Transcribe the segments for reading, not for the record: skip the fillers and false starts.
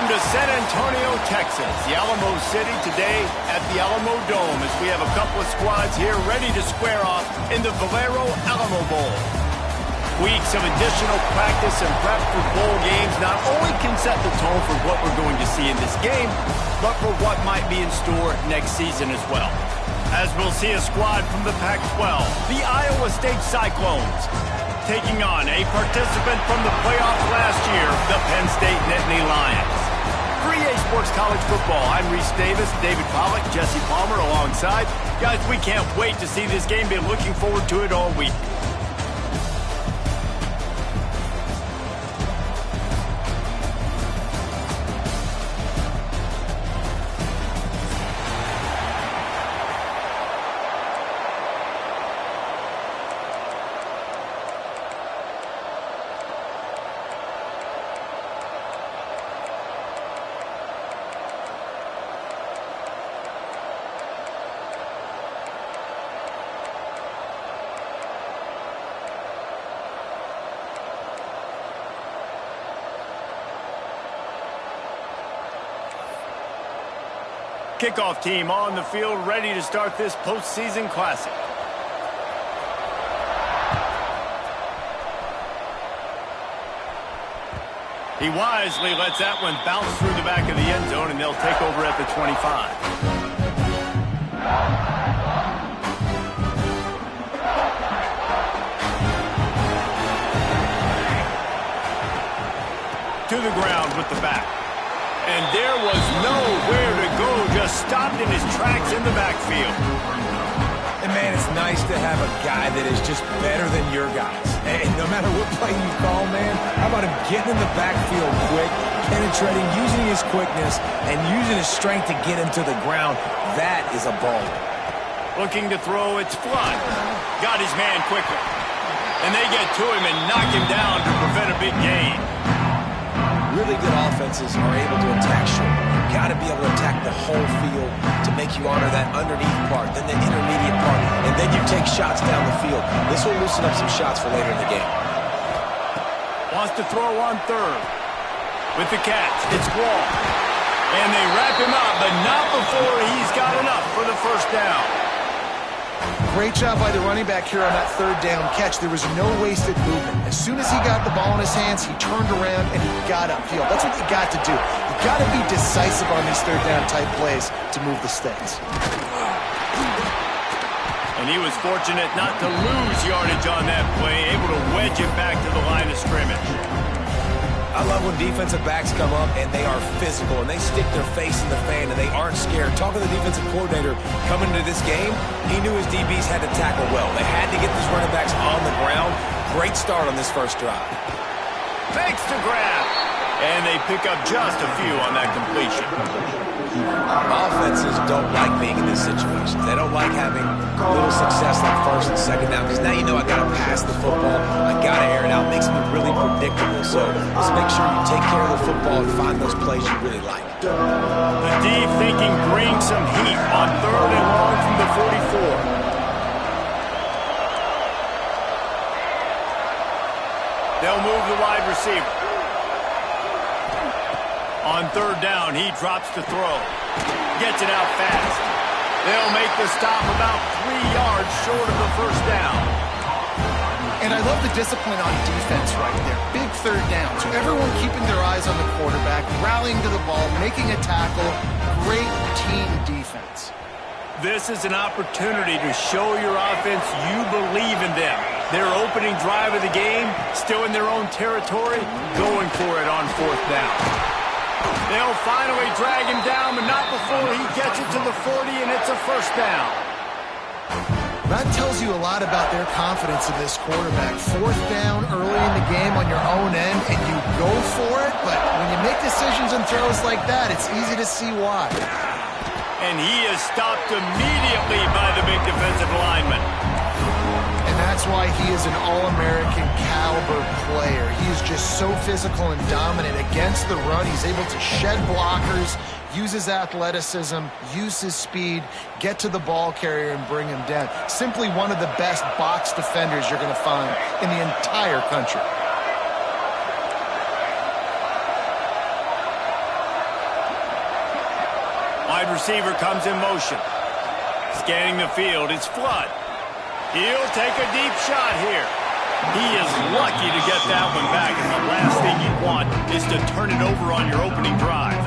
Welcome to San Antonio, Texas, the Alamo City today at the Alamo Dome as we have a couple of squads here ready to square off in the Valero Alamo Bowl. Weeks of additional practice and prep for bowl games not only can set the tone for what we're going to see in this game, but for what might be in store next season as well. As we'll see a squad from the Pac-12, the Iowa State Cyclones, taking on a participant from the playoffs last year, the Penn State Nittany Lions. For EA Sports College Football, I'm Reese Davis, David Pollack, Jesse Palmer alongside. Guys, we can't wait to see this game. Been looking forward to it all week. Kickoff team on the field, ready to start this postseason classic. He wisely lets that one bounce through the back of the end zone, and they'll take over at the 25. To the ground with the back. And there was nowhere to go, just stopped in his tracks in the backfield. And, man, it's nice to have a guy that is just better than your guys. And no matter what play you call, man, how about him getting in the backfield quick, penetrating, using his quickness, and using his strength to get him to the ground. That is a ball. Looking to throw, it's Flood. Got his man quickly. And they get to him and knock him down to prevent a big gain. Really good offenses are able to attack short. You've got to be able to attack the whole field to make you honor that underneath part, then the intermediate part, and then you take shots down the field. This will loosen up some shots for later in the game. Wants to throw on third. With the catch, it's Wall. And they wrap him up, but not before he's got enough for the first down. Great job by the running back here on that third down catch. There was no wasted movement. As soon as he got the ball in his hands, he turned around and he got upfield. That's what you got to do. You got to be decisive on these third down type plays to move the stakes. And he was fortunate not to lose yardage on that play, able to wedge it back to the line of scrimmage. I love when defensive backs come up and they are physical and they stick their face in the fan and they aren't scared. Talking to the defensive coordinator coming into this game, he knew his DBs had to tackle well. They had to get these running backs on the ground. Great start on this first drive. Fakes to grab. And they pick up just a few on that completion. Offenses don't like being in these situations. They don't like having little success like first and second down because now you know I got to pass the football. I got to air it out. It makes me really predictable. So just make sure you take care of the football and find those plays you really like. The D thinking bring some heat on third and long from the 44. They'll move the wide receiver. On third down, he drops to throw. Gets it out fast. They'll make the stop about 3 yards short of the first down. And I love the discipline on defense right there. Big third down. So everyone keeping their eyes on the quarterback, rallying to the ball, making a tackle. Great team defense. This is an opportunity to show your offense you believe in them. Their opening drive of the game, still in their own territory, going for it on fourth down. They'll finally drag him down, but not before he gets it to the 40, and it's a first down. That tells you a lot about their confidence in this quarterback. Fourth down early in the game on your own end, and you go for it, but when you make decisions and throws like that, it's easy to see why. And he is stopped immediately by the big defensive lineman. And that's why he is an All-American caliber player. He is just so physical and dominant against the run. He's able to shed blockers, use his athleticism, use his speed, get to the ball carrier and bring him down. Simply one of the best box defenders you're going to find in the entire country. receiver comes in motion. Scanning the field, it's Flood. He'll take a deep shot here. He is lucky to get that one back, and the last thing you want is to turn it over on your opening drive.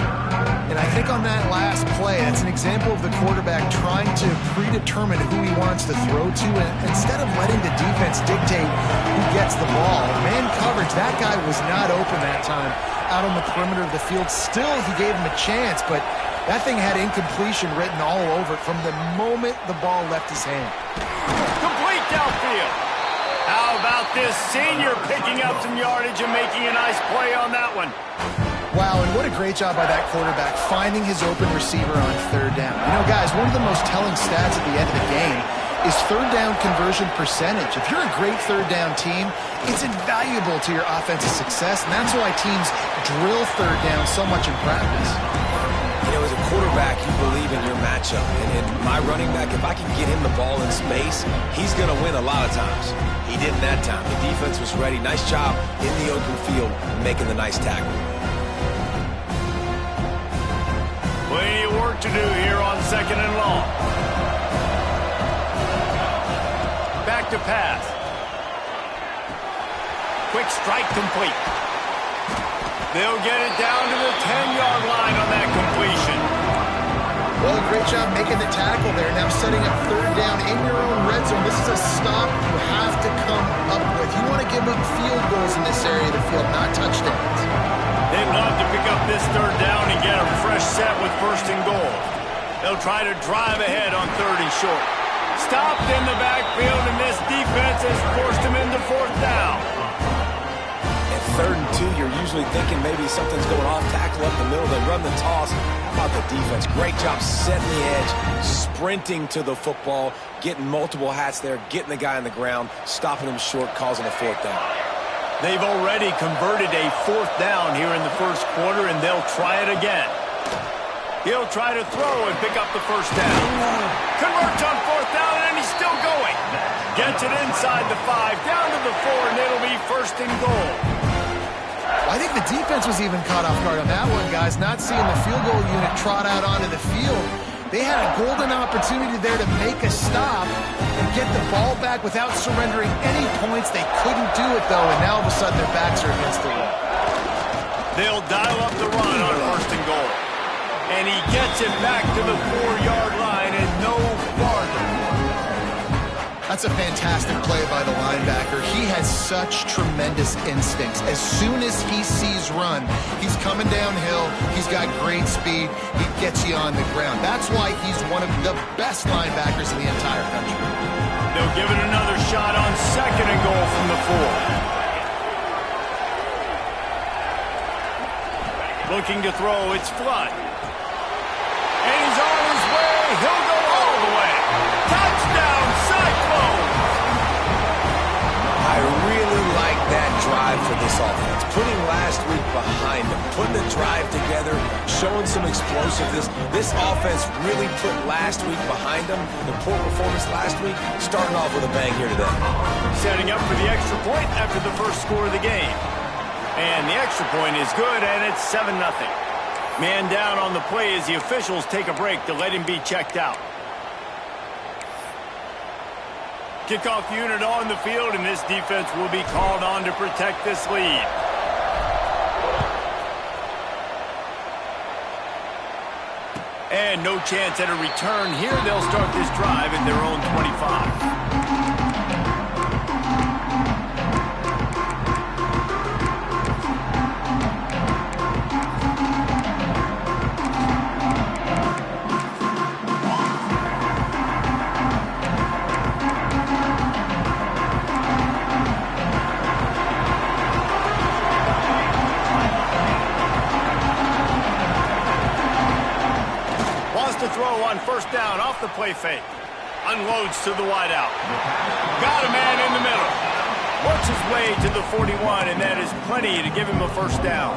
And I think on that last play, that's an example of the quarterback trying to predetermine who he wants to throw to, and instead of letting the defense dictate who gets the ball. Man coverage, that guy was not open that time out on the perimeter of the field. Still, he gave him a chance, but that thing had incompletion written all over it from the moment the ball left his hand. Complete downfield. How about this senior picking up some yardage and making a nice play on that one? Wow, and what a great job by that quarterback finding his open receiver on third down. You know, guys, one of the most telling stats at the end of the game is third down conversion percentage. If you're a great third down team, it's invaluable to your offensive success, and that's why teams drill third down so much in practice. You know, as a quarterback, you believe in your matchup. And my running back, if I can get him the ball in space, he's going to win a lot of times. He didn't that time. The defense was ready. Nice job in the open field making the nice tackle. Plenty of work to do here on 2nd and long. Back to pass. Quick strike complete. They'll get it down to the 10-yard line on that completion. Well, great job making the tackle there. Now setting up third down in your own red zone. This is a stop you have to come up with. You want to give up field goals in this area of the field, not touchdowns. They'd love to pick up this third down and get a fresh set with 1st and goal. They'll try to drive ahead on 3rd and short. Stopped in the backfield, and this defense has forced him into 4th down. At 3rd and 2, you're usually thinking maybe something's going off. Tackle up the middle, they run the toss. How about the defense? Great job setting the edge, sprinting to the football, getting multiple hats there, getting the guy on the ground, stopping him short, causing a 4th down. They've already converted a 4th down here in the 1st quarter, and they'll try it again. He'll try to throw and pick up the 1st down. Converts on 4th down, and he's still going. Gets it inside the 5, down to the 4, and it'll be 1st and goal. I think the defense was even caught off guard on that one, guys. Not seeing the field goal unit trot out onto the field. They had a golden opportunity there to make a stop and get the ball back without surrendering any points. They couldn't do it, though, and now all of a sudden their backs are against the wall. They'll dial up the run on 1st and goal. And he gets it back to the 4-yard line and no farther. That's a fantastic play by the linebacker. He has such tremendous instincts. As soon as he sees run, he's coming downhill. He's got great speed. He gets you on the ground. That's why he's one of the best linebackers in the entire country. They'll give it another shot on 2nd and goal from the 4. Looking to throw, it's Flood. And he's on his way. He'll go all the way. Touchdown, Cyclones! I really like that drive for this offense. Putting last week behind them, putting the drive together, showing some explosiveness. This offense really put last week behind them. The poor performance last week, starting off with a bang here today. Setting up for the extra point after the 1st score of the game. And the extra point is good, and it's 7-0. Man down on the play as the officials take a break to let him be checked out. Kickoff unit on the field, and this defense will be called on to protect this lead. And no chance at a return here. They'll start this drive at their own 25. Throw on 1st down off the play fake. Unloads to the wideout. Got a man in the middle. Works his way to the 41, and that is plenty to give him a 1st down.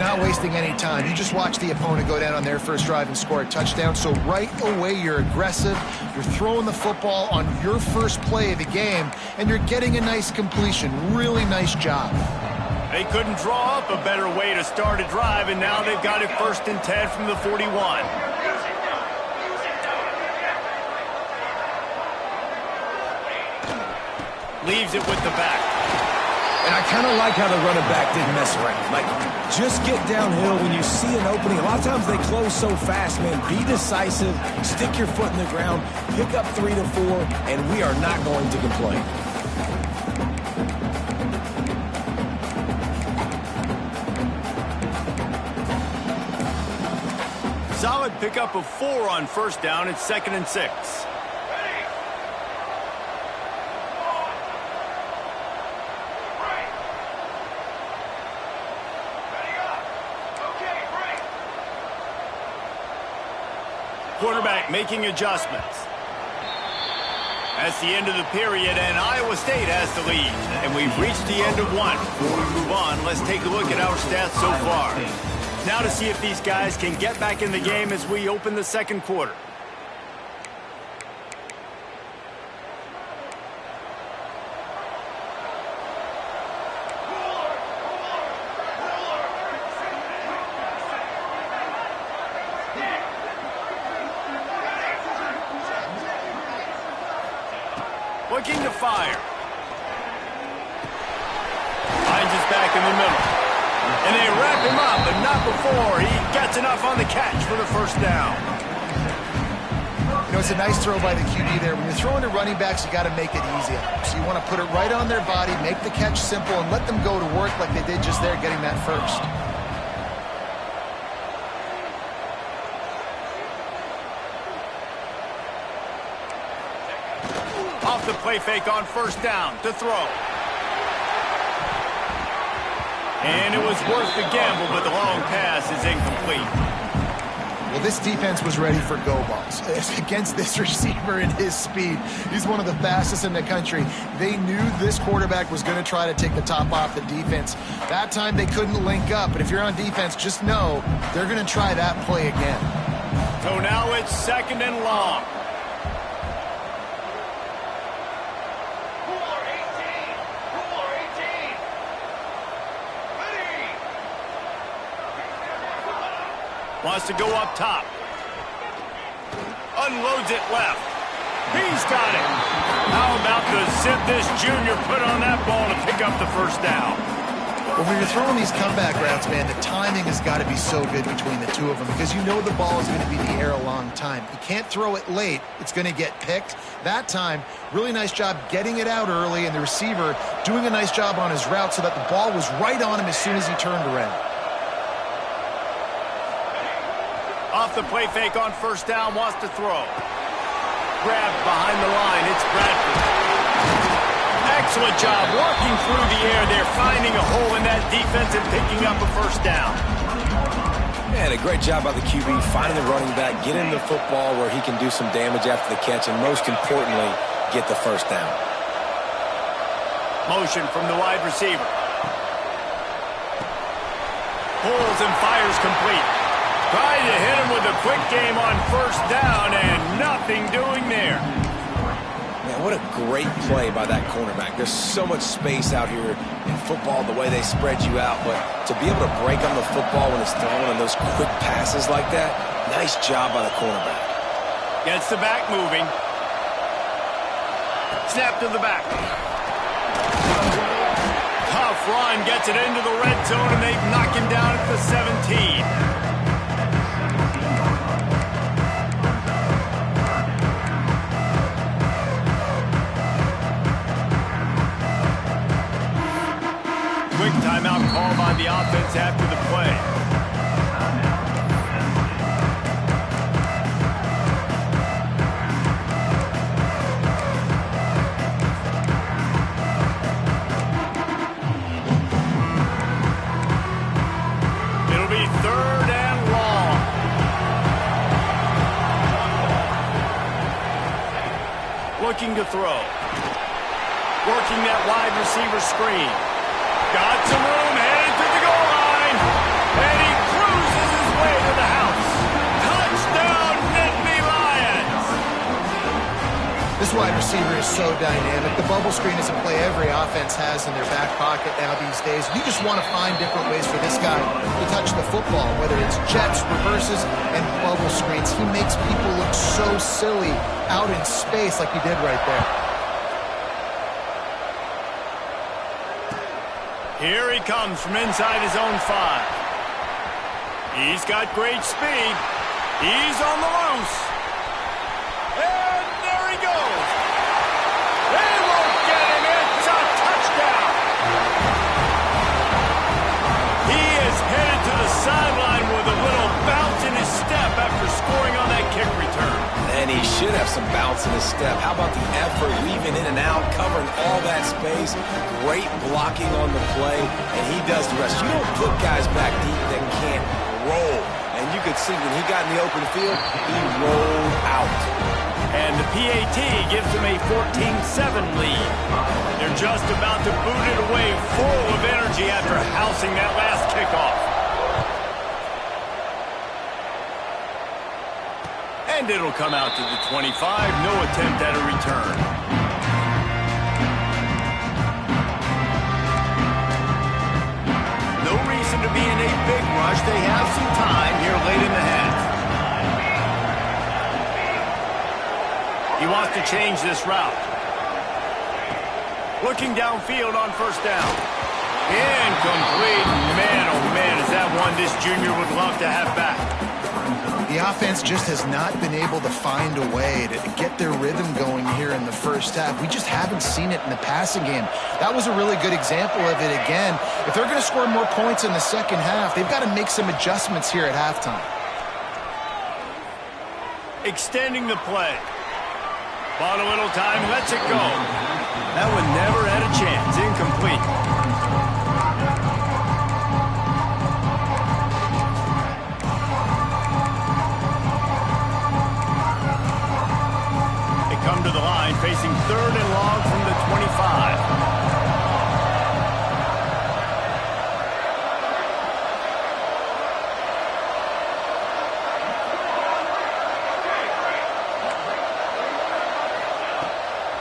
Not wasting any time. You just watch the opponent go down on their 1st drive and score a touchdown. So right away, you're aggressive. You're throwing the football on your 1st play of the game, and you're getting a nice completion. Really nice job. They couldn't draw up a better way to start a drive, and now they've got it 1st and 10 from the 41. Leaves it with the back. And I kind of like how the running back didn't mess around. Like, just get downhill when you see an opening. A lot of times they close so fast, man. Be decisive, stick your foot in the ground, pick up 3 to 4, and we are not going to complain. Solid pickup of 4 on 1st down. It's 2nd and 6. Quarterback making adjustments. That's the end of the period, and Iowa State has the lead. And we've reached the end of one. Before we move on, let's take a look at our stats so far. Now to see if these guys can get back in the game as we open the 2nd quarter. Looking to fire. Finds his back in the middle. And they wrap him up, but not before he gets enough on the catch for the 1st down. You know, it's a nice throw by the QB there. When you're throwing to running backs, you got to make it easy. So you want to put it right on their body, make the catch simple, and let them go to work like they did just there, getting that 1st. Off the play fake on 1st down to throw. And it was worth the gamble, but the long pass is incomplete. Well, this defense was ready for go balls. Against this receiver and his speed, he's one of the fastest in the country. They knew this quarterback was going to try to take the top off the defense. That time they couldn't link up, but if you're on defense, just know they're going to try that play again. So now it's 2nd and long. Wants to go up top. Unloads it left. He's got it. How about the zip this junior put on that ball to pick up the 1st down? Well, when you're throwing these comeback routes, man, the timing has got to be so good between the two of them because you know the ball is going to be in the air a long time. You can't throw it late. It's going to get picked. That time, really nice job getting it out early, and the receiver doing a nice job on his route so that the ball was right on him as soon as he turned around. Off the play fake on 1st down, wants to throw. Grabbed behind the line, it's Bradford. Excellent job walking through the air there, finding a hole in that defense and picking up a 1st down. Man, a great job by the QB, finding the running back, getting the football where he can do some damage after the catch, and most importantly, get the 1st down. Motion from the wide receiver. Pulls and fires complete. Trying to hit him with a quick game on 1st down, and nothing doing there. Man, what a great play by that cornerback. There's so much space out here in football, the way they spread you out, but to be able to break on the football when it's thrown and those quick passes like that, nice job by the cornerback. Gets the back moving. Snap to the back. Tough run, gets it into the red zone, and they knock him down at the 17. Quick timeout call by the offense after the play. It'll be 3rd and long. Looking to throw. Working that wide receiver screen. Got some room, headed to the goal line, and he cruises his way to the house. Touchdown, Nittany Lions! This wide receiver is so dynamic. The bubble screen is a play every offense has in their back pocket now these days. You just want to find different ways for this guy to touch the football, whether it's jets, reverses, and bubble screens. He makes people look so silly out in space like he did right there. Here he comes from inside his own 5. He's got great speed. He's on the loose. And there he goes. They won't get him. It's a touchdown. He is headed to the sideline with a little bounce in his step after scoring on that kick return. And he should have some bounce in his step. How about the effort, weaving in and out, covering all that space. Great blocking on the play, and he does the rest. You don't put guys back deep that can't roll. And you could see when he got in the open field, he rolled out. And the PAT gives them a 14-7 lead. They're just about to boot it away full of energy after housing that last kickoff. And it'll come out to the 25. No attempt at a return. No reason to be in a big rush. They have some time here late in the half. He wants to change this route. Looking downfield on first down. Incomplete. Man, oh man, is that one this junior would love to have back. The offense just has not been able to find a way to get their rhythm going here in the first half. We just haven't seen it in the passing game. That was a really good example of it again. If they're going to score more points in the second half, they've got to make some adjustments here at halftime. Extending the play. Bought a little time, lets it go. That one never had a chance. Incomplete. They come to the line, facing 3rd and long from the 25.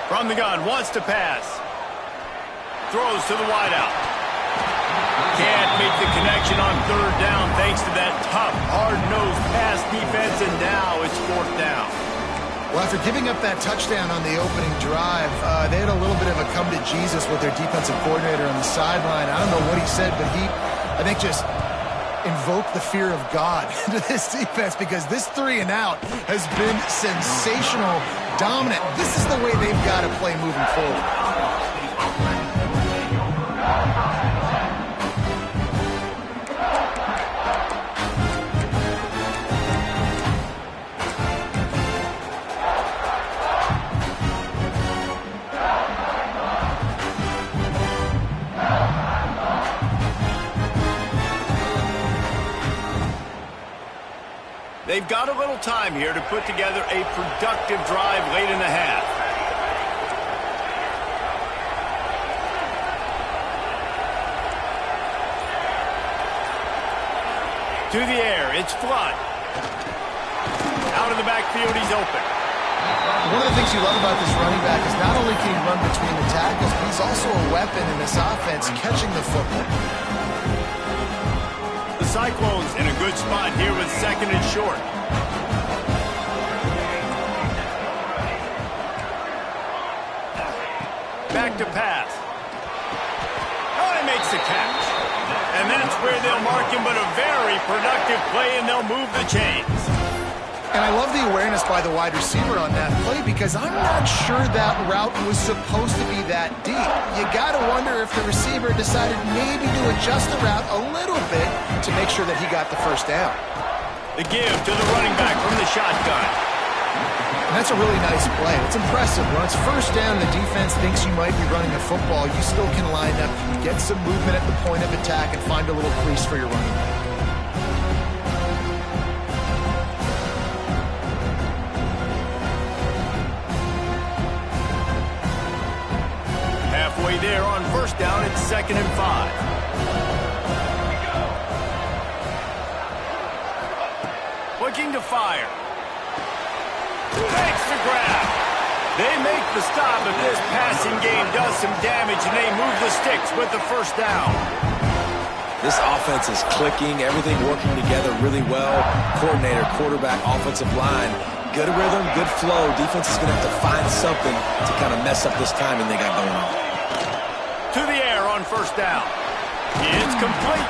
From the gun, wants to pass. Throws to the wideout. Can't make the connection on 3rd down thanks to that tough, hard-nosed pass defense, and now it's 4th down. Well, after giving up that touchdown on the opening drive, they had a little bit of a come to Jesus with their defensive coordinator on the sideline. I don't know what he said, but he, I think, just invoked the fear of God into this defense because this 3 and out has been sensational, dominant. This is the way they've got to play moving forward. They've got a little time here to put together a productive drive late in the half. To the air, it's Flood. Out of the backfield, he's open. One of the things you love about this running back is not only can he run between the tackles, but he's also a weapon in this offense catching the football. Cyclones in a good spot here with 2nd and short. Back to pass. Oh, he makes the catch. And that's where they'll mark him, but a very productive play, and they'll move the chains. And I love the awareness by the wide receiver on that play because I'm not sure that route was supposed to be that deep. You got to wonder if the receiver decided maybe to adjust the route a little bit to make sure that he got the first down. The give to the running back from the shotgun. And that's a really nice play. It's impressive. When it's first down, the defense thinks you might be running a football. You still can line up, get some movement at the point of attack, and find a little crease for your running back. Halfway there on first down, it's 2nd and 5. Looking to fire. Makes the grab. They make the stop, but this passing game does some damage, and they move the sticks with the first down. This offense is clicking, everything working together really well. Coordinator, quarterback, offensive line, good rhythm, good flow. Defense is going to have to find something to kind of mess up this timing they got going on. To the air on first down. It's complete.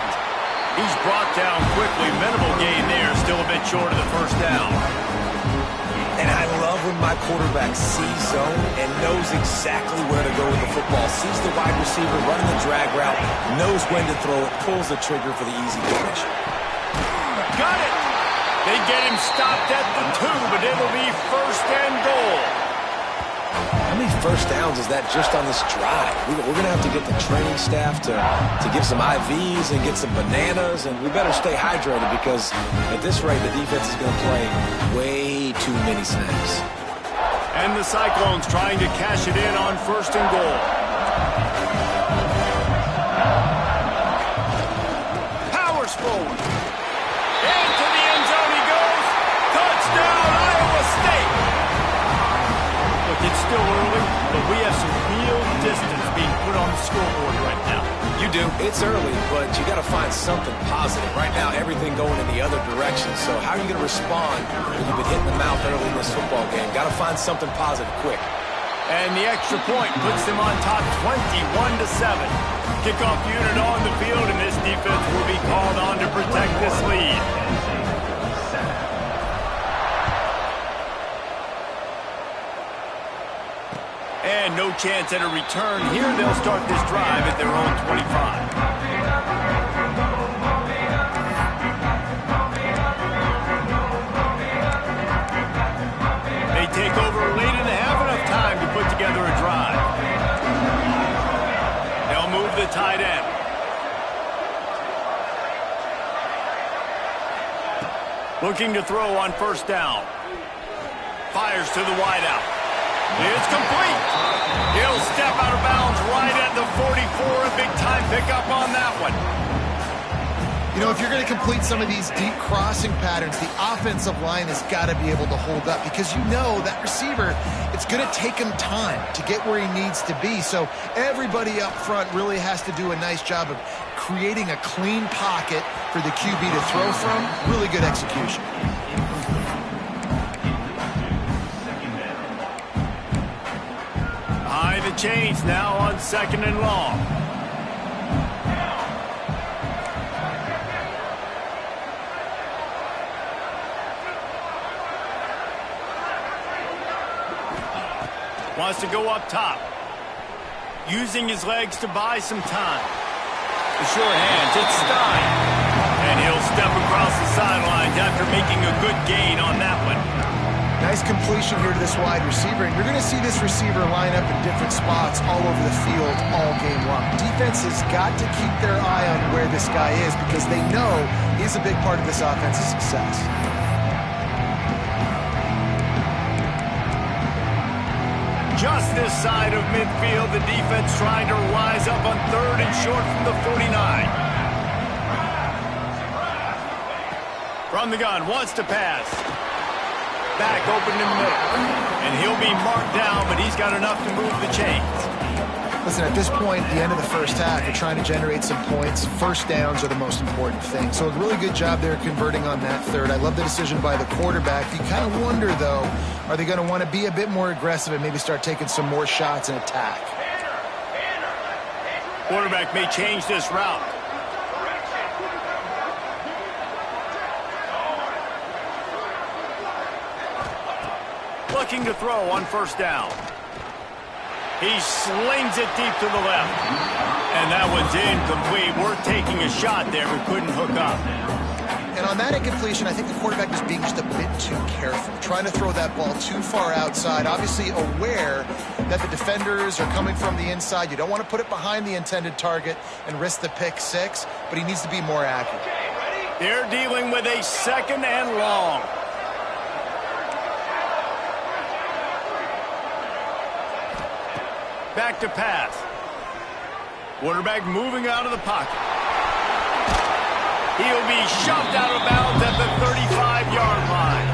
He's brought down quickly. Minimal gain there, still a bit short of the first down. And I love when my quarterback sees zone and knows exactly where to go with the football. Sees the wide receiver running the drag route, knows when to throw it, pulls the trigger for the easy finish. Got it! They get him stopped at the 2, but it'll be first and goal. How many first downs is that just on this drive? We're going to have to get the training staff to give some IVs and get some bananas, and we better stay hydrated because at this rate, the defense is going to play way too many snaps. And the Cyclones trying to cash it in on first and goal. Powers forward. Into the end zone he goes. Touchdown, Iowa State. Look, it's still early, but we have some real distance being put on the scoreboard right now. You do. It's early, but you got to find something positive. Right now, everything going in the other direction. So how are you going to respond when you've been hitting the mouth early in this football game? Got to find something positive quick. And the extra point puts them on top 21-7. Kickoff unit on the field, and this defense will be called on to protect this lead. And no chance at a return here. They'll start this drive at their own 25. They take over late and have enough time to put together a drive. They'll move the tight end. Looking to throw on first down. Fires to the wideout. It's complete. He'll step out of bounds right at the 44. A big-time pickup on that one. You know, if you're going to complete some of these deep crossing patterns, the offensive line has got to be able to hold up because you know that receiver, it's going to take him time to get where he needs to be. So everybody up front really has to do a nice job of creating a clean pocket for the QB to throw from. Really good execution. The chains now on second and long. Wants to go up top. Using his legs to buy some time. The sure hands, it's Stein. And he'll step across the sidelines after making a good gain on that one. Nice completion here to this wide receiver, and you're going to see this receiver line up in different spots all over the field all game long. Defense has got to keep their eye on where this guy is because they know he's a big part of this offense's success. Just this side of midfield, the defense trying to rise up on third and short from the 49. From the gun, wants to pass. Back open in the middle. And he'll be marked down, but he's got enough to move the chains. Listen, at this point, the end of the first half, you're trying to generate some points. First downs are the most important thing. So a really good job there converting on that third. I love the decision by the quarterback. You kind of wonder, though, are they going to want to be a bit more aggressive and maybe start taking some more shots and attack? Quarterback may change this route. Looking to throw on first down. He slings it deep to the left. And that one's incomplete. We're taking a shot there, but couldn't hook up. And on that incompletion, I think the quarterback was being just a bit too careful, trying to throw that ball too far outside, obviously aware that the defenders are coming from the inside. You don't want to put it behind the intended target and risk the pick six, but he needs to be more accurate. They're dealing with a second and long. Back to pass. Quarterback moving out of the pocket. He'll be shoved out of bounds at the 35-yard line.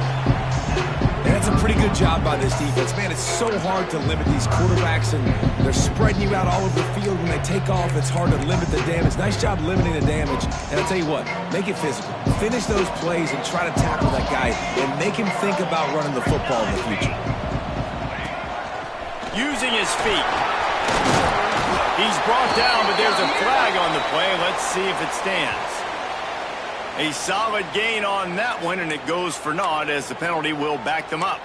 They had some pretty good good job by this defense. Man, it's so hard to limit these quarterbacks, and they're spreading you out all over the field. When they take off, it's hard to limit the damage. Nice job limiting the damage. And I'll tell you what, make it physical. Finish those plays and try to tackle that guy and make him think about running the football in the future. Using his feet. He's brought down, but there's a flag on the play. Let's see if it stands. A solid gain on that one, and it goes for naught as the penalty will back them up.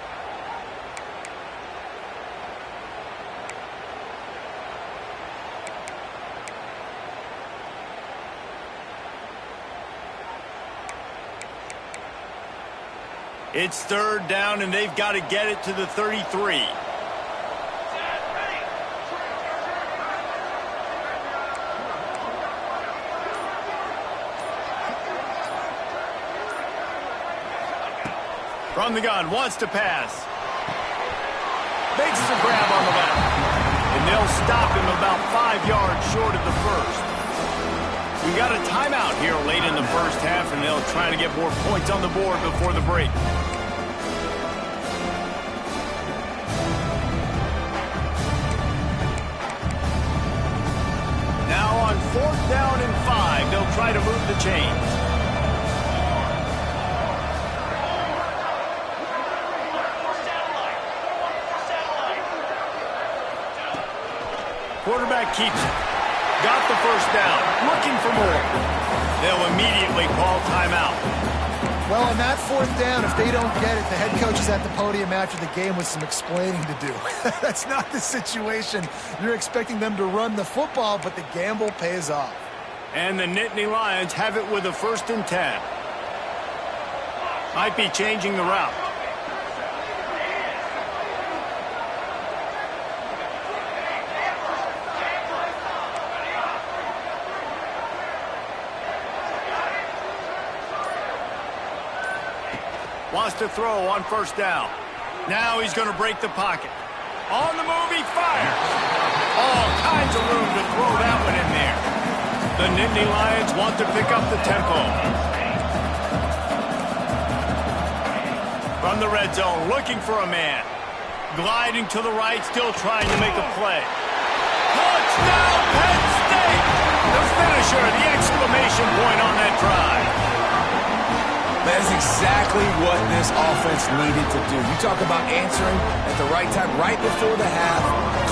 It's third down, and they've got to get it to the 33. From the gun, wants to pass. Makes the grab on the left. And they'll stop him about 5 yards short of the first. We got a timeout here late in the first half, and they'll try to get more points on the board before the break. Now on 4th down and 5, they'll try to move the chains. Quarterback keeps it. Got the first down. Looking for more. They'll immediately call timeout. Well, on that 4th down, if they don't get it, the head coach is at the podium after the game with some explaining to do. That's not the situation. You're expecting them to run the football, but the gamble pays off. And the Nittany Lions have it with a 1st and 10. Might be changing the route. Wants to throw on 1st down. Now he's going to break the pocket. On the move, he fires. All kinds of room to throw that one in there. The Nittany Lions want to pick up the tempo. From the red zone, looking for a man. Gliding to the right, still trying to make a play. Touchdown, Penn State! The finisher, the exclamation point on that drive. That is exactly what this offense needed to do. You talk about answering at the right time, right before the half,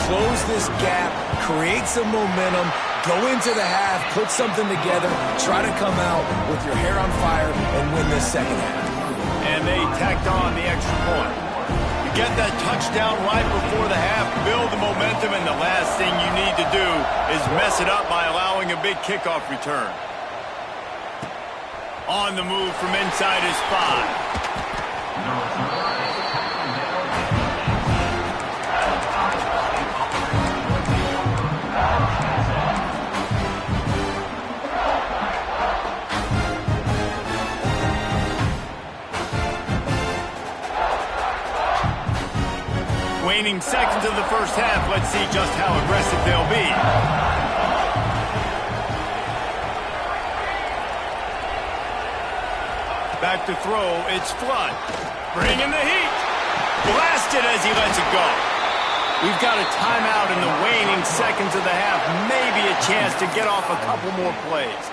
close this gap, create some momentum, go into the half, put something together, try to come out with your hair on fire and win this second half. And they tacked on the extra point. You get that touchdown right before the half, build the momentum, and the last thing you need to do is mess it up by allowing a big kickoff return. On the move from inside his 5. Waning seconds of the first half. Let's see just how aggressive they'll be. Back to throw, it's Flood. Bringing the heat. Blasted as he lets it go. We've got a timeout in the waning seconds of the half. Maybe a chance to get off a couple more plays.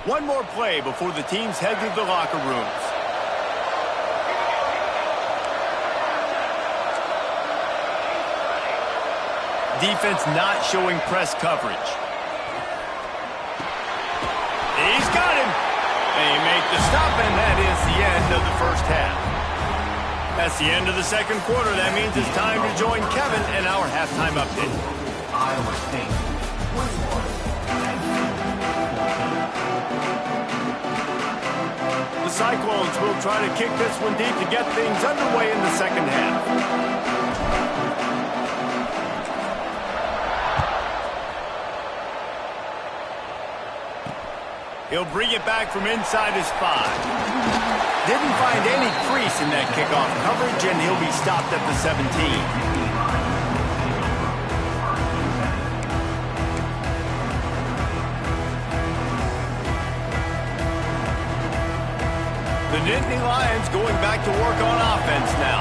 One more play before the teams head to the locker rooms. Defense not showing press coverage. He's got him. They make the stop, and that is the end of the first half. That's the end of the second quarter. That means it's time to join Kevin in our halftime update. Iowa State. The Cyclones will try to kick this one deep to get things underway in the second half. He'll bring it back from inside his 5. Didn't find any crease in that kickoff coverage, and he'll be stopped at the 17. Nittany Lions going back to work on offense now.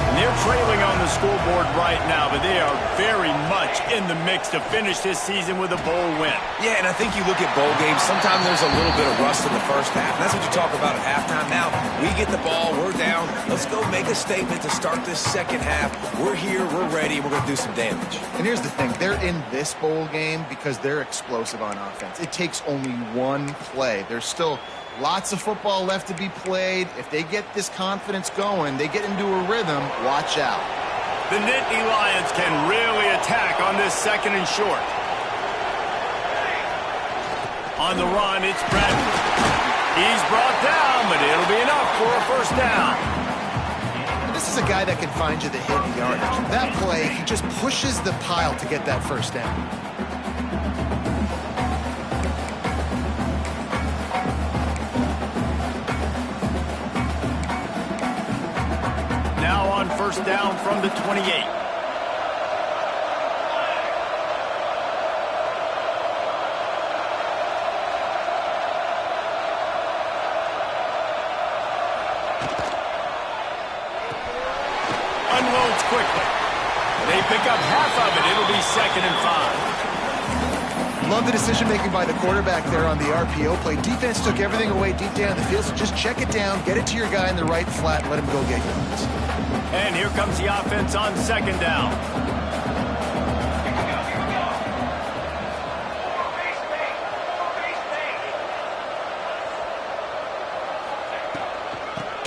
And they're trailing on the scoreboard right now, but they are very much in the mix to finish this season with a bowl win. Yeah, and I think you look at bowl games, sometimes there's a little bit of rust in the first half. And that's what you talk about at halftime. Now, we get the ball, we're down. Let's go make a statement to start this second half. We're here, we're ready, we're going to do some damage. And here's the thing. They're in this bowl game because they're explosive on offense. It takes only one play. There's still lots of football left to be played. If they get this confidence going, they get into a rhythm, watch out. The Nittany Lions can really attack on this second and short. On the run, it's Bradley. He's brought down, but it'll be enough for a first down. This is a guy that can find you the hidden yardage. That play, he just pushes the pile to get that first down. Now on first down from the 28. Unloads quickly. They pick up half of it. It'll be 2nd and 5. Love the decision-making by the quarterback there on the RPO play. Defense took everything away deep down the field, so just check it down, get it to your guy in the right flat, and let him go get yards. And here comes the offense on 2nd down.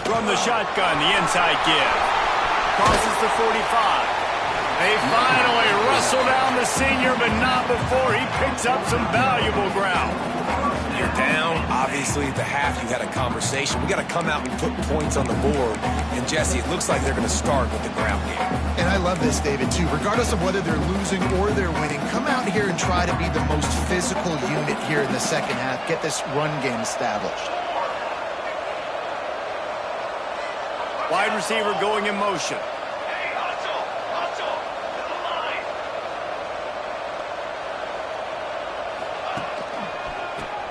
From the shotgun, the inside give. Crosses the 45. They finally wrestle down the senior, but not before he picks up some valuable ground. You're down. Obviously, at the half, you had a conversation. We got to come out and put points on the board. And, Jesse, it looks like they're going to start with the ground game. And I love this, David, too. Regardless of whether they're losing or they're winning, come out here and try to be the most physical unit here in the second half. Get this run game established. Wide receiver going in motion.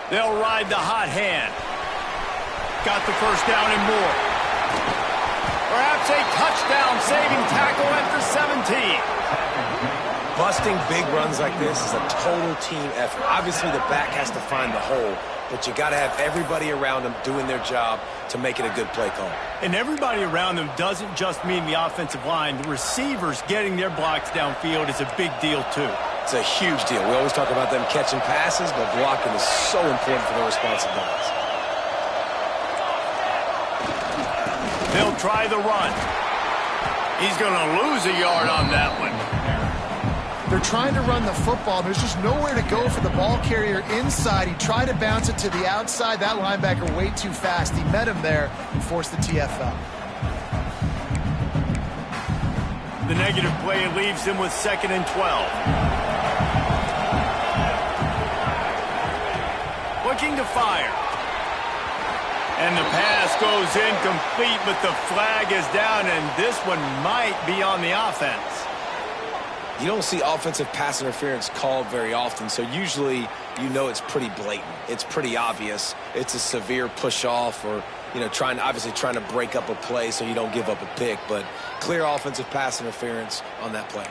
They'll ride the hot hand. Got the first down and more. Perhaps a touchdown-saving tackle at the 17. Busting big runs like this is a total team effort. Obviously, the back has to find the hole, but you got to have everybody around them doing their job to make it a good play call. And everybody around them doesn't just mean the offensive line. The receivers getting their blocks downfield is a big deal, too. It's a huge deal. We always talk about them catching passes, but blocking is so important for their responsibilities. They'll try the run. He's going to lose a yard on that one. They're trying to run the football. There's just nowhere to go for the ball carrier inside. He tried to bounce it to the outside. That linebacker way too fast. He met him there and forced the TFL. The negative play leaves him with 2nd and 12. Looking to fire. And the pass goes incomplete, but the flag is down, and this one might be on the offense. You don't see offensive pass interference called very often, so usually you know it's pretty blatant. It's pretty obvious. It's a severe push-off or, you know, obviously trying to break up a play so you don't give up a pick, but clear offensive pass interference on that play.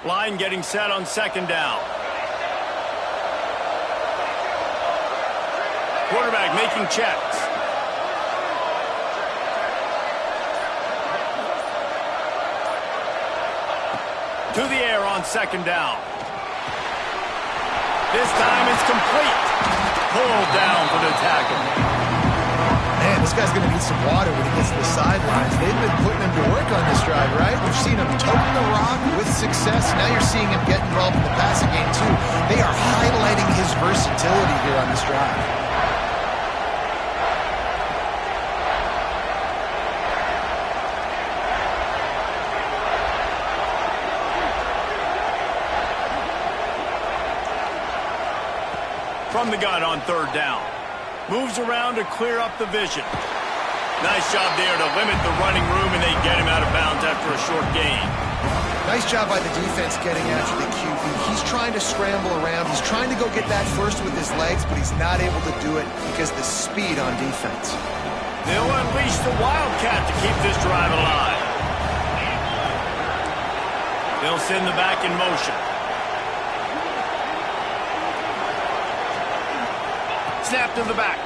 Line getting set on 2nd down. Quarterback making checks. To the air on 2nd down. This time it's complete. Pulled down for the tackle. Man, this guy's going to need some water when he gets to the sidelines. They've been putting him to work on this drive, right? We've seen him toting the rock with success. Now you're seeing him get involved in the passing game, too. They are highlighting his versatility here on this drive. From the gun on 3rd down. Moves around to clear up the vision. Nice job there to limit the running room, and they get him out of bounds after a short gain. Nice job by the defense getting after the QB. He's trying to scramble around. He's trying to go get that first with his legs, but he's not able to do it because of the speed on defense. They'll unleash the Wildcat to keep this drive alive. They'll send the back in motion. Snap to the back.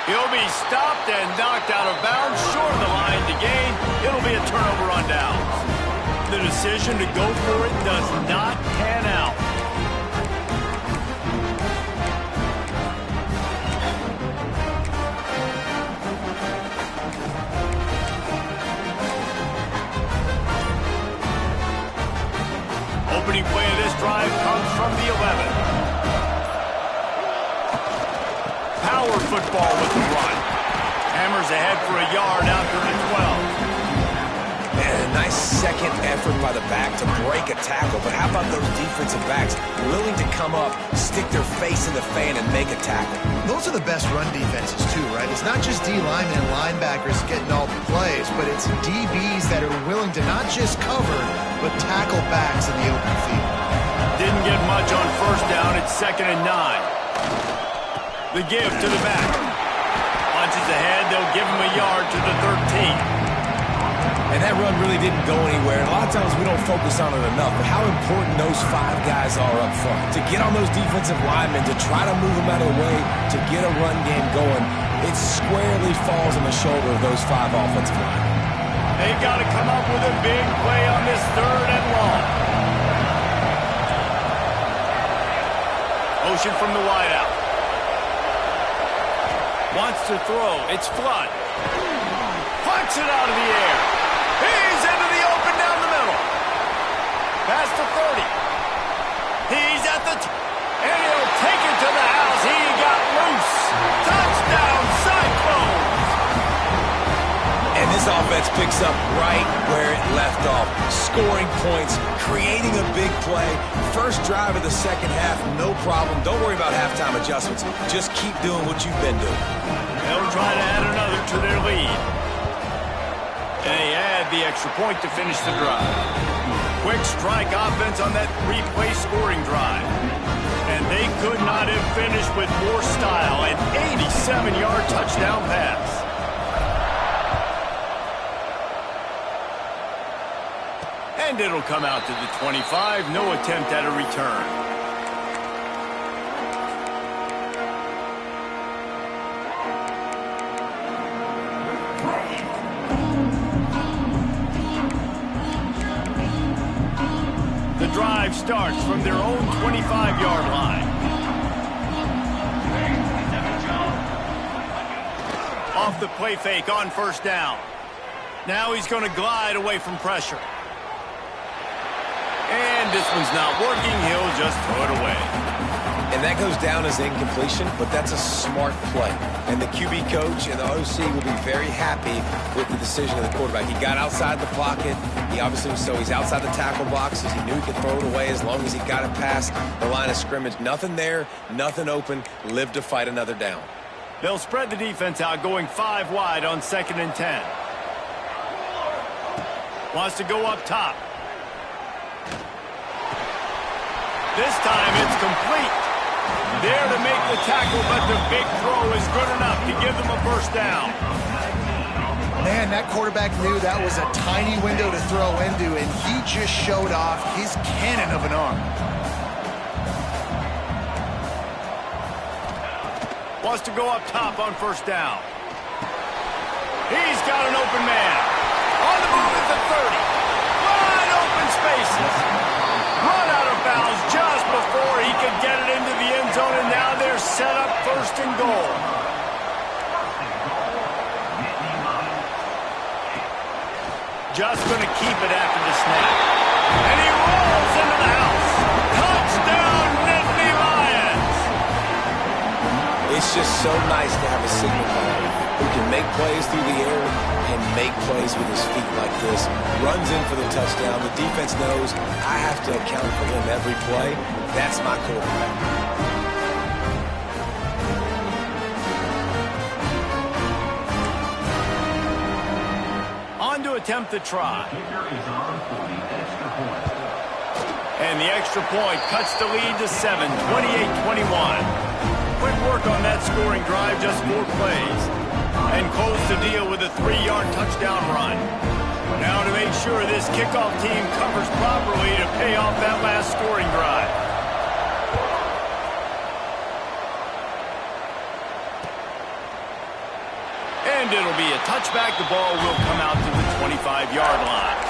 He'll be stopped and knocked out of bounds, short of the line to gain. It'll be a turnover on downs. The decision to go for it does not pan out. Opening play of this drive comes from the 11. Power football with the run. Hammers ahead for a yard out to the 12. And a nice second effort by the back to break a tackle. But how about those defensive backs willing to come up, stick their face in the fan, and make a tackle? Those are the best run defenses, too, right? It's not just D linemen and linebackers getting all the plays, but it's DBs that are willing to not just cover, but tackle backs in the open field. Didn't get much on first down. It's 2nd and 9. The give to the back. Punches ahead. They'll give him a yard to the 13. And that run really didn't go anywhere. And a lot of times we don't focus on it enough, but how important those 5 guys are up front. To get on those defensive linemen, to try to move them out of the way, to get a run game going, it squarely falls on the shoulder of those 5 offensive linemen. They've got to come up with a big play on this 3rd and long. Motion from the wideout. Wants to throw. It's Flood. Punts it out of the air. He's into the open down the middle. Past the 30. He's at the... and he'll take it to the house. He got loose. Touchdown, Cyclones. And this offense picks up right where it left off. Scoring points, creating a big play. First drive of the second half, no problem. Don't worry about halftime adjustments. Just keep doing what you've been doing. They'll try to add another to their lead. And they add the extra point to finish the drive. Quick strike offense on that 3-play scoring drive. And they could not have finished with more style. An 87-yard touchdown pass. And it'll come out to the 25. No attempt at a return. The drive starts from their own 25-yard line. Off the play fake on first down. Now he's going to glide away from pressure. And this one's not working. He'll just throw it away. And that goes down as incompletion, but that's a smart play. And the QB coach and the OC will be very happy with the decision of the quarterback. He got outside the pocket. He obviously was he's outside the tackle boxes. He knew he could throw it away as long as he got it past the line of scrimmage. Nothing there, nothing open. Live to fight another down. They'll spread the defense out, going 5 wide on 2nd and 10. Wants to go up top. This time it's complete. There to make the tackle, but the big throw is good enough to give them a first down. Man, that quarterback knew that was a tiny window to throw into, and he just showed off his cannon of an arm. Wants to go up top on first down. He's got an open man. On the move at the 30. Wide open spaces. Run out of bounds just before he could get it into the end zone, and now they're set up 1st and goal. Just going to keep it after the snap. And he rolls into the house. Touchdown, Nittany Lions! It's just so nice to have a signal caller who can make plays through the air and make plays with his feet like this. Runs in for the touchdown. The defense knows I have to account for him every play. That's my quarterback. attempt the try. And the extra point cuts the lead to 7, 28-21. Quick work on that scoring drive, just 4 plays. And close the deal with a 3-yard touchdown run. Now to make sure this kickoff team covers properly to pay off that last scoring drive. And it'll be a touchback. The ball will come out to the 25-yard line.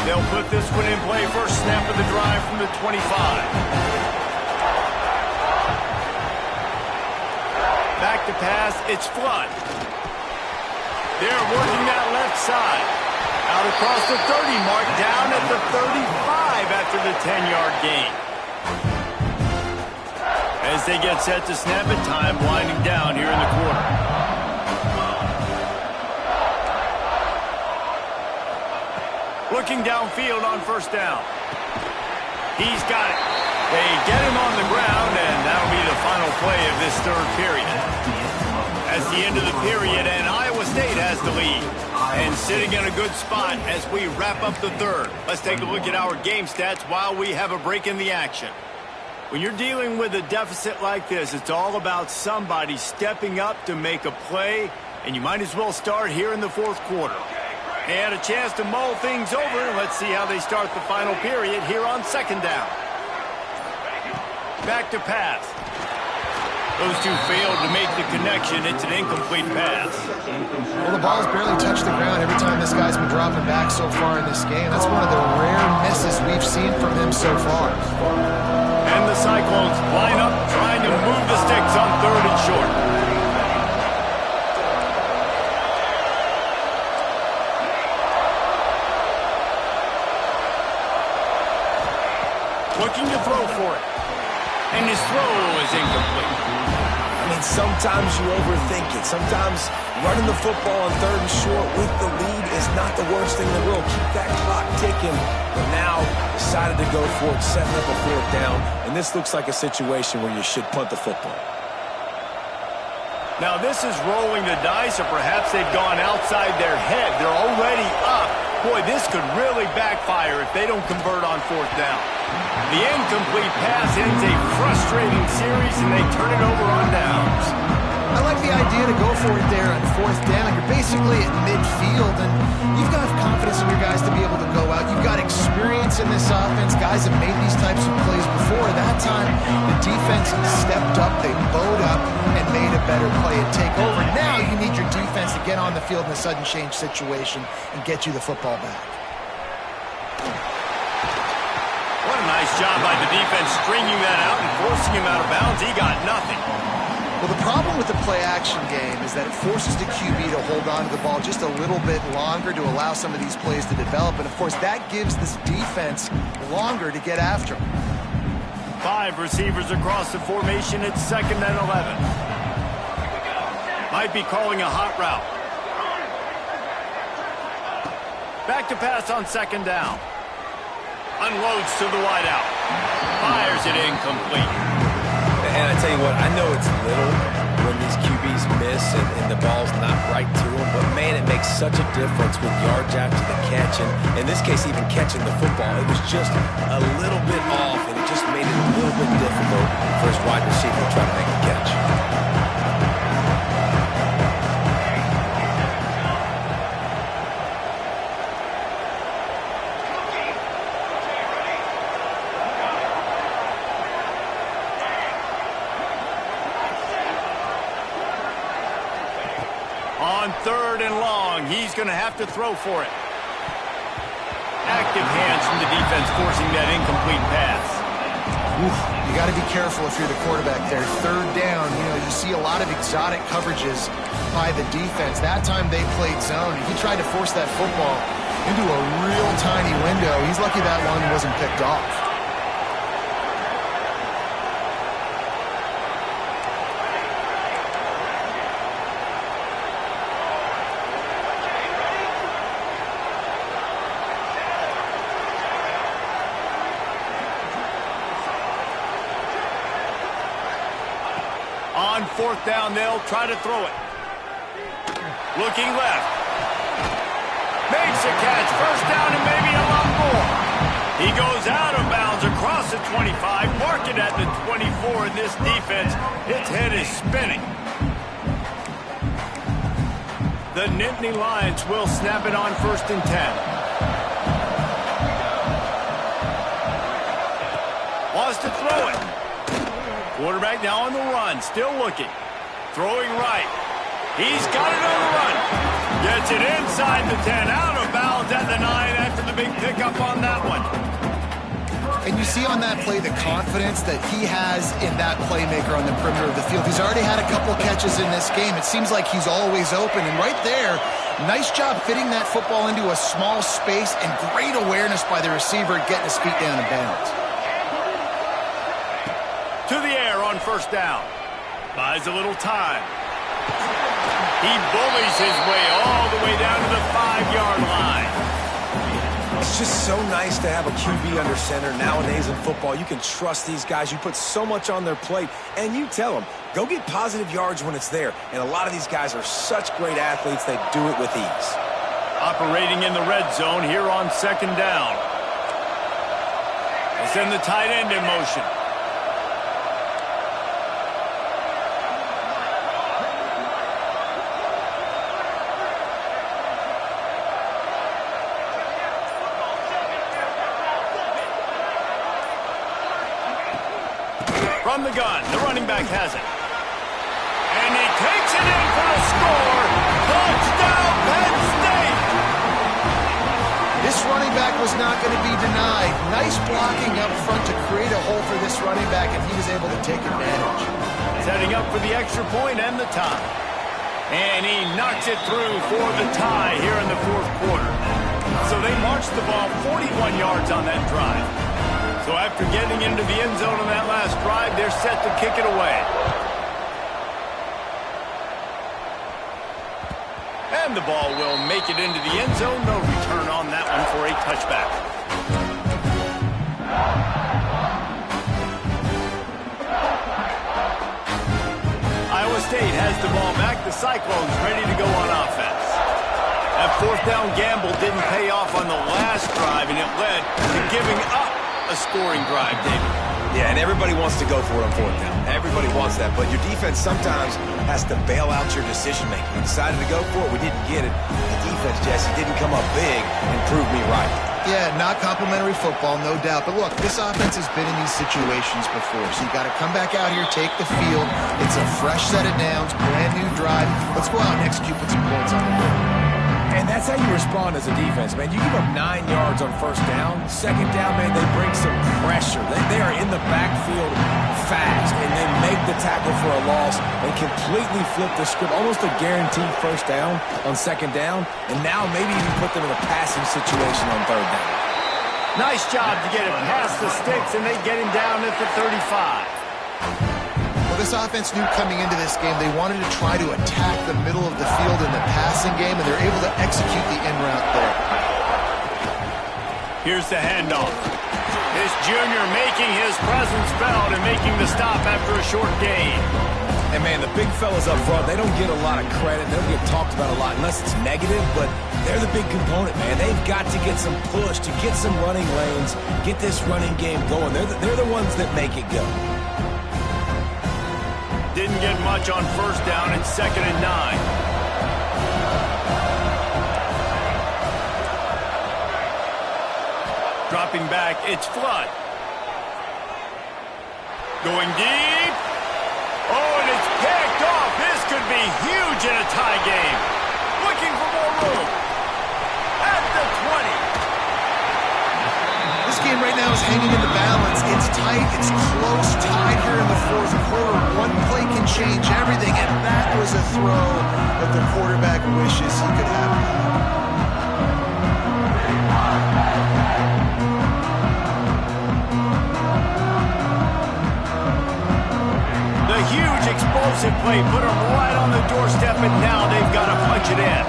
They'll put this one in play. First snap of the drive from the 25. Back to pass. It's Flood. They're working that left side. Out across the 30 mark. Down at the 35 after the 10-yard gain. As they get set to snap it, time winding down here in the quarter. Looking downfield on first down. He's got it. They get him on the ground, and that'll be the final play of this third period. That's the end of the period, and Iowa State has the lead. And sitting in a good spot as we wrap up the third. Let's take a look at our game stats while we have a break in the action. When you're dealing with a deficit like this, it's all about somebody stepping up to make a play, and you might as well start here in the fourth quarter. They had a chance to mull things over. Let's see how they start the final period here on second down. Back to pass. Those two failed to make the connection. It's an incomplete pass. Well, the ball's barely touched the ground every time this guy's been dropping back so far in this game. That's one of the rare misses we've seen from him so far. And the Cyclones line up, trying to move the sticks on third and short. Looking to throw for it. And his throw is incomplete. I mean, sometimes you overthink it. Sometimes running the football on third and short with the lead is not the worst thing in the world. Keep that clock ticking. But now decided to go for it, setting up a fourth down. And this looks like a situation where you should punt the football. Now this is rolling the dice, or perhaps they've gone outside their head. They're already up. Boy, this could really backfire if they don't convert on fourth down. The incomplete pass ends a frustrating series, and they turn it over on downs. I like the idea to go for it there on fourth down. You're basically at midfield, and you've got confidence in your guys to be able to go out. You've got experience in this offense. Guys have made these types of plays before. That time, the defense stepped up, they bowed up, and made a better play and take over. Now you need your defense to get on the field in a sudden change situation and get you the football back. What a nice job by the defense stringing that out and forcing him out of bounds. He got nothing. Well, the problem with the play-action game is that it forces the QB to hold on to the ball just a little bit longer to allow some of these plays to develop. And, of course, that gives this defense longer to get after him. 5 receivers across the formation. It's 2nd and 11. Might be calling a hot route. Back to pass on 2nd down. Unloads to the wideout. Fires it incomplete. And I tell you what, I know it's little when these QBs miss and the ball's not right to them, but man, it makes such a difference with yards after the catch. And in this case, even catching the football, it was just a little bit off, and it just made it a little bit difficult for his wide receiver to try to make a catch. On 3rd and long, he's going to have to throw for it. Active hands from the defense forcing that incomplete pass. Oof, you got to be careful if you're the quarterback there. 3rd down, you see a lot of exotic coverages by the defense. That time they played zone. He tried to force that football into a real tiny window. He's lucky that one wasn't picked off. On fourth down, they'll try to throw it. Looking left. Makes a catch. First down and maybe a lot more. He goes out of bounds across the 25. Mark it at the 24 in this defense. Its head is spinning. The Nittany Lions will snap it on 1st and 10. Wants to throw it. Quarterback now on the run. Still looking. Throwing right. He's got it on the run. Gets it inside the 10. Out of bounds at the 9 after the big pickup on that one. And you see on that play the confidence that he has in that playmaker on the perimeter of the field. He's already had a couple catches in this game. It seems like he's always open. And right there, nice job fitting that football into a small space and great awareness by the receiver getting his feet down in bounds. To the air on 1st down. Buys a little time. He bullies his way all the way down to the 5-yard line. It's just so nice to have a QB under center. Nowadays in football, you can trust these guys. You put so much on their plate, and you tell them, go get positive yards when it's there. And a lot of these guys are such great athletes, they do it with ease. Operating in the red zone here on 2nd down. They send the tight end in motion. From the gun, the running back has it. And he takes it in for the score. Touchdown, Penn State! This running back was not going to be denied. Nice blocking up front to create a hole for this running back, and he was able to take advantage. Setting up for the extra point and the tie. And he knocks it through for the tie here in the 4th quarter. So they marched the ball 41 yards on that drive. So after getting into the end zone on that last drive, they're set to kick it away. And the ball will make it into the end zone. No return on that one for a touchback. Iowa State has the ball back. The Cyclones ready to go on offense. That 4th down gamble didn't pay off on the last drive, and it led to giving up a scoring drive, David. Yeah, and everybody wants to go for it on 4th down. Everybody wants that, but your defense sometimes has to bail out your decision-making. We decided to go for it. We didn't get it. The defense, Jesse, didn't come up big and prove me right. Yeah, not complimentary football, no doubt. But look, this offense has been in these situations before, so you got to come back out here, take the field. It's a fresh set of downs, brand new drive. Let's go out and execute with some points on the board. And that's how you respond as a defense, man. You give up 9 yards on 1st down. 2nd down, man, they bring some pressure. They are in the backfield fast, and they make the tackle for a loss. They completely flip the script, almost a guaranteed 1st down on 2nd down, and now maybe even put them in a passing situation on 3rd down. Nice job to get it past the sticks, and they get him down at the 35. Well, this offense knew coming into this game they wanted to try to attack the middle of the field in the passing game, and they're able to execute the in route there. Here's the handoff. This junior making his presence felt and making the stop after a short gain. And, man, the big fellas up front, they don't get a lot of credit. They don't get talked about a lot unless it's negative, but they're the big component, man. They've got to get some push, to get some running lanes, get this running game going. They're the ones that make it go. Didn't get much on 1st down and 2nd and 9. Dropping back, it's Flood. Going deep. Oh, and it's picked off. This could be huge in a tie game. Looking for more room. At the 20. This game right now is hanging in the balance. It's tight, it's close, tied here in the 4th quarter. One play can change everything, and that was a throw that the quarterback wishes he could have. The huge explosive play put them right on the doorstep, and now they've got to punch it in.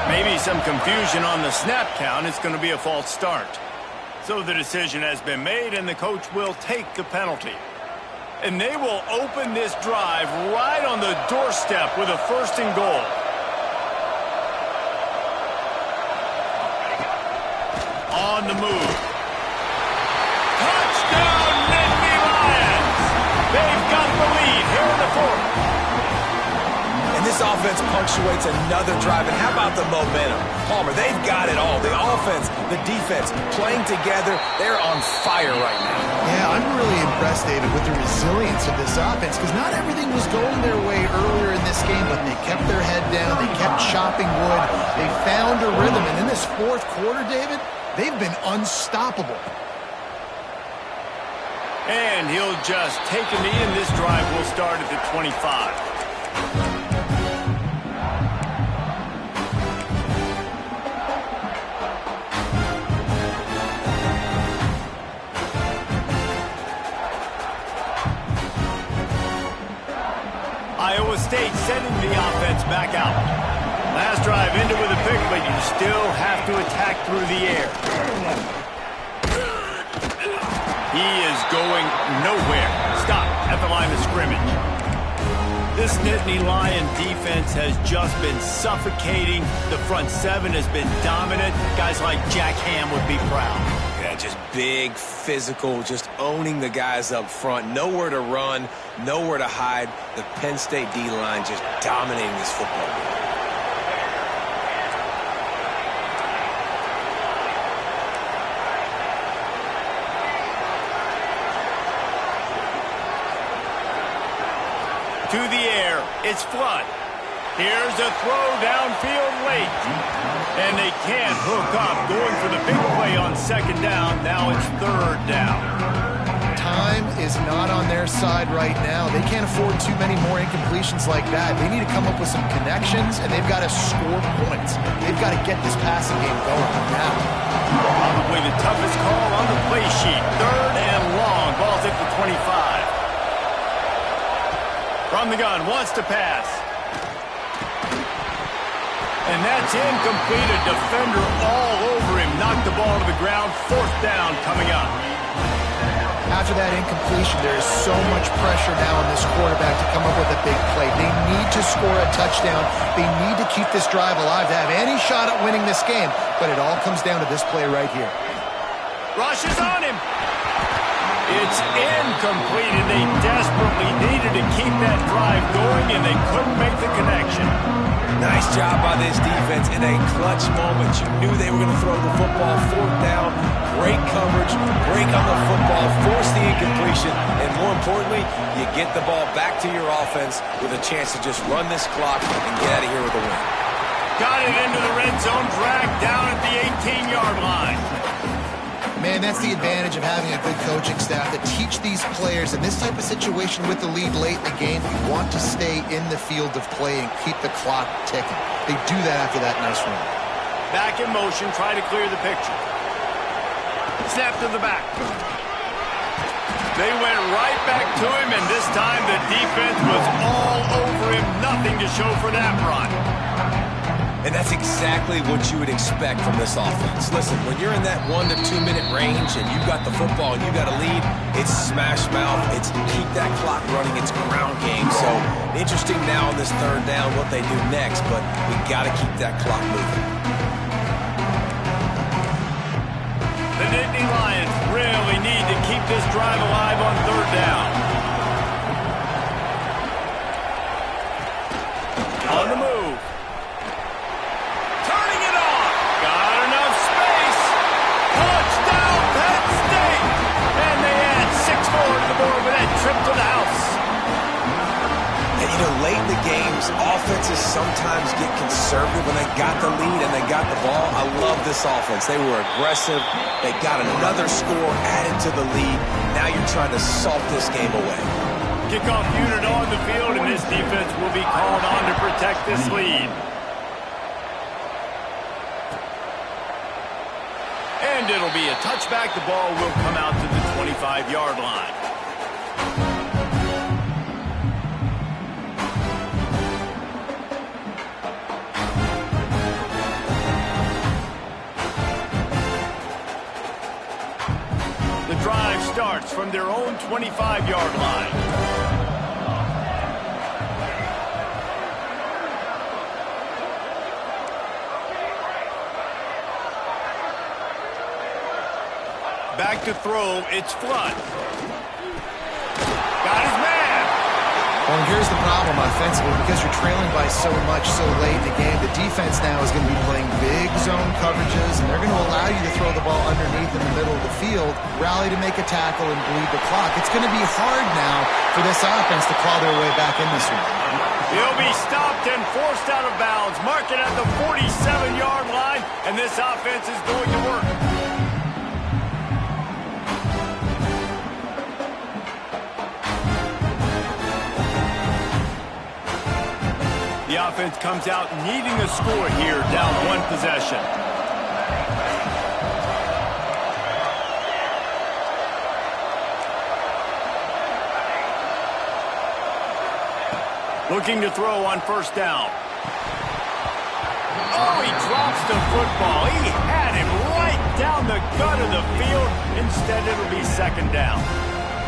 Maybe some confusion on the snap count. It's going to be a false start. So the decision has been made, and the coach will take the penalty. And they will open this drive right on the doorstep with a 1st and goal. On the move. Touchdown, Nittany Lions! They've got the lead here in the 4th. And this offense punctuates another drive. And how about the momentum? Palmer, they've got it all. The offense, the defense, playing together. They're on fire right now. Yeah, I'm really impressed, David, with the resilience of this offense, because not everything was going their way earlier in this game, but they kept their head down. They kept chopping wood. They found a rhythm. And in this 4th quarter, David, they've been unstoppable. And he'll just take a knee, and this drive will start at the 25. Iowa State sending the offense back out. Last drive ended with a pick, but you still have to attack through the air. He is going nowhere. Stop at the line of scrimmage. This Nittany Lion defense has just been suffocating. The front 7 has been dominant. Guys like Jack Ham would be proud. Yeah, just big, physical, just owning the guys up front. Nowhere to run, nowhere to hide. The Penn State D-line just dominating this football game. To the air, it's Flood. Here's a throw downfield late. And they can't hook up, going for the big play on 2nd down. Now it's 3rd down. Time is not on their side right now. They can't afford too many more incompletions like that. They need to come up with some connections, and they've got to score points. They've got to get this passing game going now. Probably the toughest call on the play sheet. 3rd and long. Ball's at the 25. From the gun, wants to pass. And that's incomplete. A defender all over him. Knocked the ball to the ground. 4th down coming up. After that incompletion, there is so much pressure now on this quarterback to come up with a big play. They need to score a touchdown. They need to keep this drive alive to have any shot at winning this game. But it all comes down to this play right here. Rush is on him. It's incomplete, and they desperately needed to keep that drive going, and they couldn't make the connection. Nice job by this defense in a clutch moment. You knew they were going to throw the football. 4th down, great coverage, break on the football, force the incompletion, and more importantly, you get the ball back to your offense with a chance to just run this clock and get out of here with a win. Got it into the red zone, dragged down at the 18-yard line. Man, that's the advantage of having a good coaching staff to teach these players in this type of situation with the lead late in the game. You want to stay in the field of play and keep the clock ticking. They do that after that nice run. Back in motion, try to clear the picture. Snap to the back. They went right back to him, and this time the defense was all over him. Nothing to show for that run. And that's exactly what you would expect from this offense. Listen, when you're in that 1 to 2 minute range and you've got the football and you've got a lead, it's smash mouth, it's keep that clock running, it's ground game. So interesting now on this 3rd down what they do next, but we got to keep that clock moving. The Nittany Lions really need to keep this drive alive on 3rd down. On the move. Turning it on. Got enough space. Touchdown, Penn State. And they add 6 more to the board with that trip to the house. And, you know, late in the games, offenses sometimes get conservative when they got the lead and they got the ball. I love this offense. They were aggressive. They got another score added to the lead. Now you're trying to salt this game away. Kickoff unit on the field, and this defense will be called on to protect this lead. And it'll be a touchback. The ball will come out to the 25-yard line. The drive starts from their own 25-yard line. Back to throw, it's Flood. Got his man. Well, here's the problem offensively. Because you're trailing by so much so late in the game, the defense now is going to be playing big zone coverages, and they're going to allow you to throw the ball underneath in the middle of the field, rally to make a tackle, and bleed the clock. It's going to be hard now for this offense to claw their way back in this one. He'll be stopped and forced out of bounds. Mark it at the 47-yard line, and this offense is going to work. The offense comes out needing a score here, down one possession. Looking to throw on first down. Oh, he drops the football. He had him right down the gut of the field. Instead, it'll be second down.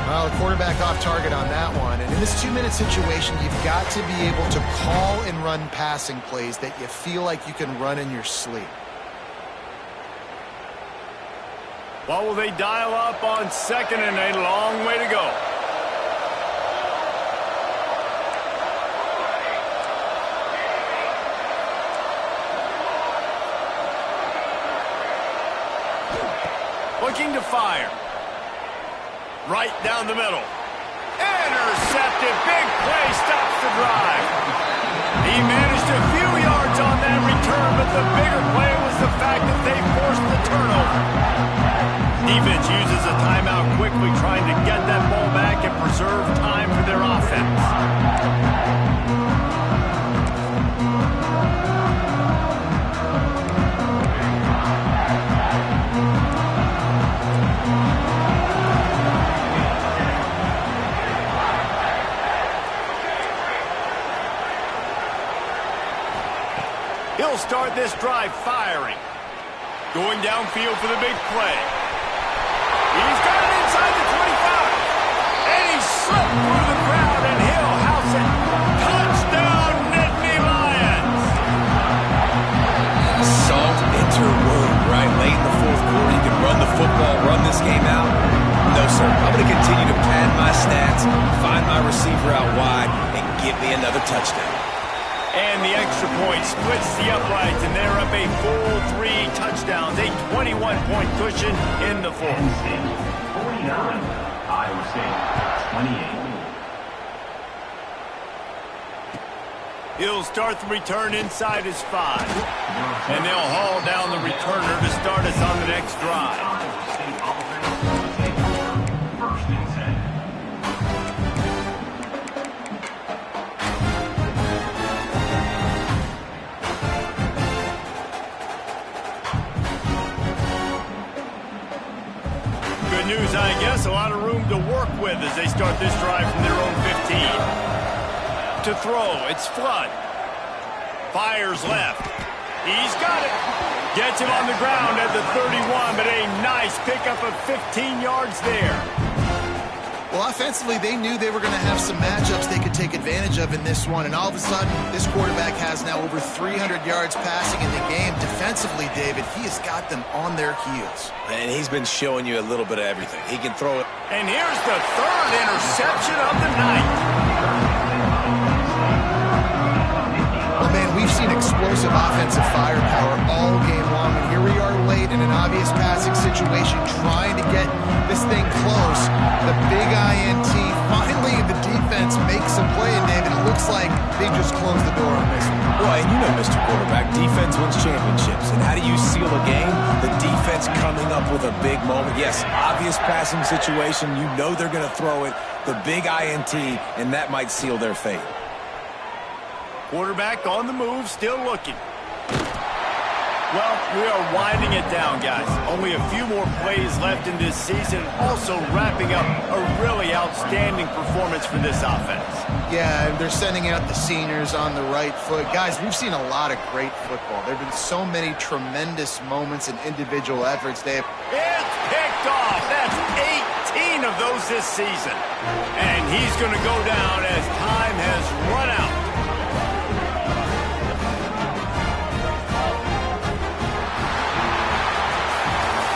Well, the quarterback off target on that one. And in this 2-minute situation, you've got to be able to call and run passing plays that you feel like you can run in your sleep. What will they dial up on second and a long way to go? Looking to fire. Right down the middle. Intercepted. Big play stops the drive. He managed a few yards on that return, but the bigger play was the fact that they forced the turnover. Defense uses a timeout quickly, trying to get that ball back and preserve time for their offense. He'll start this drive firing. Going downfield for the big play. He's got it inside the 25. And he slipped through the crowd, and he'll house it. Touchdown, Nittany Lions. Salt into her wound, right? Late in the fourth quarter, you can run the football, run this game out. No, sir. I'm going to continue to pad my stats, find my receiver out wide, and give me another touchdown. And the extra point splits the uprights, and they're up a full 3 touchdowns, a 21-point cushion in the fourth. 49, Iowa State 28. He'll start the return inside his 5. And they'll haul down the returner to start us on the next drive. First and 10. Good news, I guess. A lot of room to work with as they start this drive from their own 15. To throw, it's Flood. Fires left. He's got it. Gets him on the ground at the 31, but a nice pickup of 15 yards there. Well, offensively, they knew they were going to have some matchups they could take advantage of in this one, and all of a sudden, this quarterback has now over 300 yards passing in the game. Defensively, David, he has got them on their heels. And he's been showing you a little bit of everything. He can throw it. And here's the third interception of the night. Well, man, we've seen explosive offensive firepower all game long, and here we are late in an obvious passing situation trying to get this thing close. The big INT, finally the defense makes a play, and David, it looks like they just closed the door on this one. Well, and you know, Mr. Quarterback, defense wins championships. And how do you seal a game? The defense coming up with a big moment. Yes, obvious passing situation. You know they're going to throw it. The big INT, and that might seal their fate. Quarterback on the move, still looking. Well, we are winding it down, guys. Only a few more plays left in this season. Also wrapping up a really outstanding performance for this offense. Yeah, and they're sending out the seniors on the right foot. Guys, we've seen a lot of great football. There have been so many tremendous moments and individual efforts, Dave. It's picked off. That's 18 of those this season. And he's going to go down as time has run out.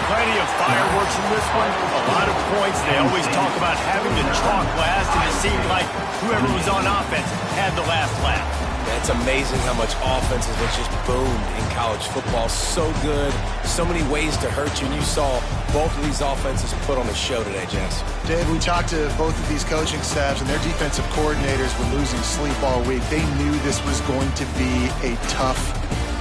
Plenty of fireworks in this one. A lot of points. They always talk about having the chalk last, and it seemed like whoever was on offense had the last laugh. It's amazing how much offenses have just boomed in college football. So good, so many ways to hurt you, and you saw both of these offenses put on a show today, Jess. Dave, we talked to both of these coaching staffs, and their defensive coordinators were losing sleep all week. They knew this was going to be a tough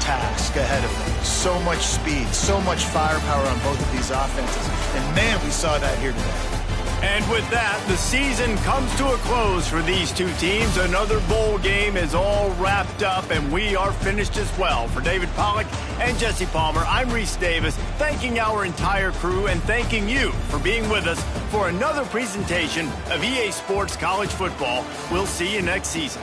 task ahead of them. So much speed, so much firepower on both of these offenses. And man, we saw that here today. And with that, the season comes to a close for these two teams. Another bowl game is all wrapped up, and we are finished as well. For David Pollack and Jesse Palmer, I'm Reese Davis, thanking our entire crew and thanking you for being with us for another presentation of EA Sports College Football. We'll see you next season.